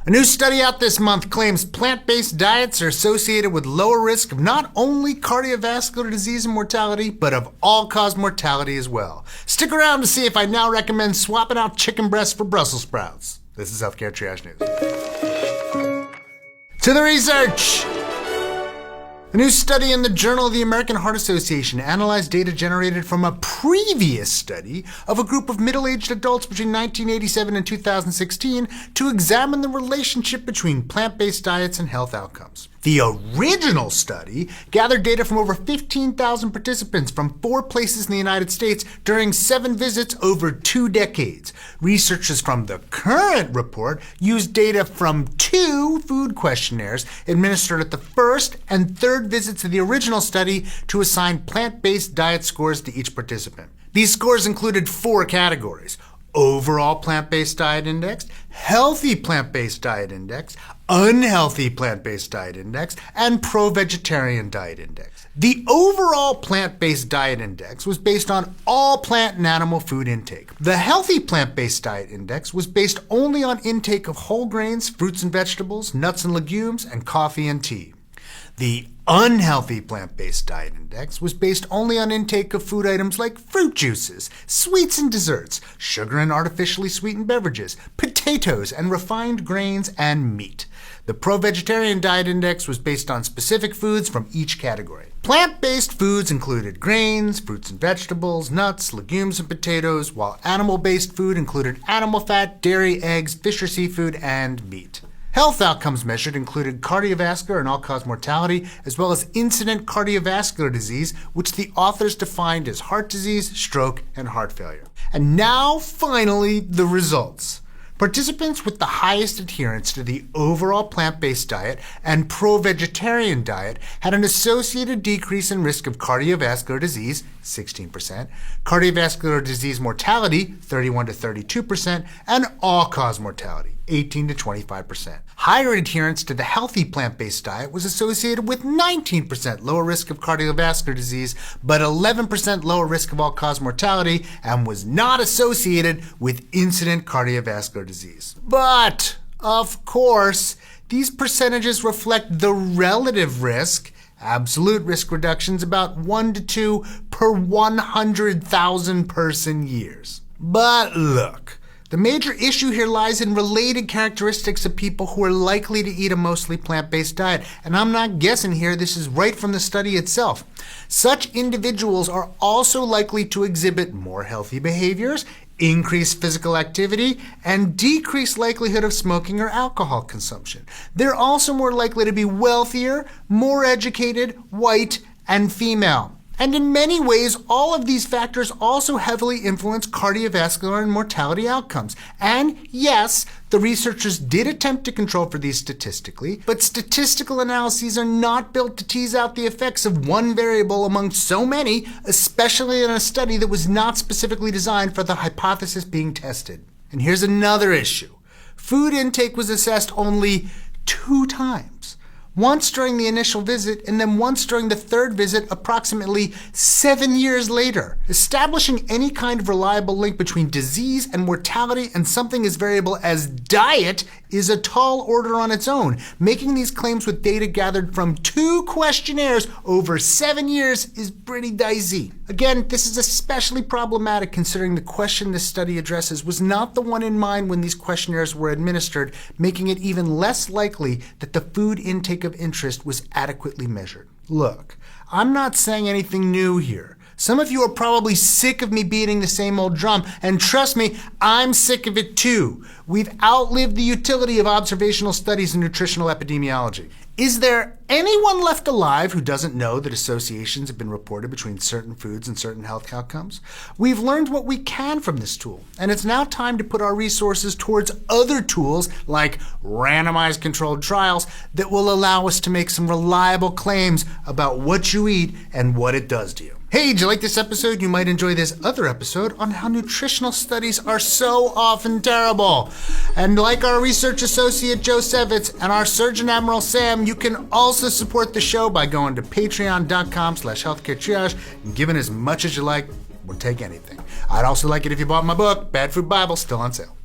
A new study out this month claims plant-based diets are associated with lower risk of not only cardiovascular disease and mortality, but of all-cause mortality as well. Stick around to see if I now recommend swapping out chicken breasts for Brussels sprouts. This is Healthcare Triage News. To the research! A new study in the Journal of the American Heart Association analyzed data generated from a previous study of a group of middle-aged adults between 1987 and 2016 to examine the relationship between plant-based diets and health outcomes. The original study gathered data from over 15,000 participants from 4 places in the United States during 7 visits over 2 decades. Researchers from the current report used data from 2 food questionnaires administered at the first and third visits of the original study to assign plant-based diet scores to each participant. These scores included 4 categories: overall plant-based diet index, healthy plant-based diet index, unhealthy plant-based diet index, and pro-vegetarian diet index. The overall plant-based diet index was based on all plant and animal food intake. The healthy plant-based diet index was based only on intake of whole grains, fruits and vegetables, nuts and legumes, and coffee and tea. The unhealthy plant-based diet index was based only on intake of food items like fruit juices, sweets and desserts, sugar and artificially sweetened beverages, potatoes and refined grains, and meat. The pro-vegetarian diet index was based on specific foods from each category. Plant-based foods included grains, fruits and vegetables, nuts, legumes, and potatoes, while animal-based food included animal fat, dairy, eggs, fish or seafood, and meat. Health outcomes measured included cardiovascular and all-cause mortality, as well as incident cardiovascular disease, which the authors defined as heart disease, stroke, and heart failure. And now, finally, the results. Participants with the highest adherence to the overall plant-based diet and pro-vegetarian diet had an associated decrease in risk of cardiovascular disease, 16%, cardiovascular disease mortality, 31 to 32%, and all-cause mortality, 18 to 25%. Higher adherence to the healthy plant-based diet was associated with 19% lower risk of cardiovascular disease, but 11% lower risk of all-cause mortality, and was not associated with incident cardiovascular disease. But, of course, these percentages reflect the relative risk. Absolute risk reductions about 1 to 2 per 100,000 person years. But look, the major issue here lies in related characteristics of people who are likely to eat a mostly plant-based diet. And I'm not guessing here, this is right from the study itself. Such individuals are also likely to exhibit more healthy behaviors, increased physical activity, and decreased likelihood of smoking or alcohol consumption. They're also more likely to be wealthier, more educated, white, and female. And in many ways, all of these factors also heavily influence cardiovascular and mortality outcomes. And yes, the researchers did attempt to control for these statistically, but statistical analyses are not built to tease out the effects of one variable among so many, especially in a study that was not specifically designed for the hypothesis being tested. And here's another issue. Food intake was assessed only 2 times. Once during the initial visit, and then once during the third visit approximately 7 years later. Establishing any kind of reliable link between disease and mortality and something as variable as diet is a tall order on its own. Making these claims with data gathered from 2 questionnaires over 7 years is pretty dicey. Again, this is especially problematic considering the question this study addresses was not the one in mind when these questionnaires were administered, making it even less likely that the food intake of interest was adequately measured. Look, I'm not saying anything new here. Some of you are probably sick of me beating the same old drum, and trust me, I'm sick of it too. We've outlived the utility of observational studies in nutritional epidemiology. Is there anyone left alive who doesn't know that associations have been reported between certain foods and certain health outcomes? We've learned what we can from this tool, and it's now time to put our resources towards other tools like randomized controlled trials that will allow us to make some reliable claims about what you eat and what it does to you. Hey, did you like this episode? You might enjoy this other episode on how nutritional studies are so often terrible. And like our research associate Joe Sevitz and our Surgeon Admiral Sam, you can also support the show by going to patreon.com/healthcaretriage and giving as much as you like. We'll take anything. I'd also like it if you bought my book, Bad Food Bible, still on sale.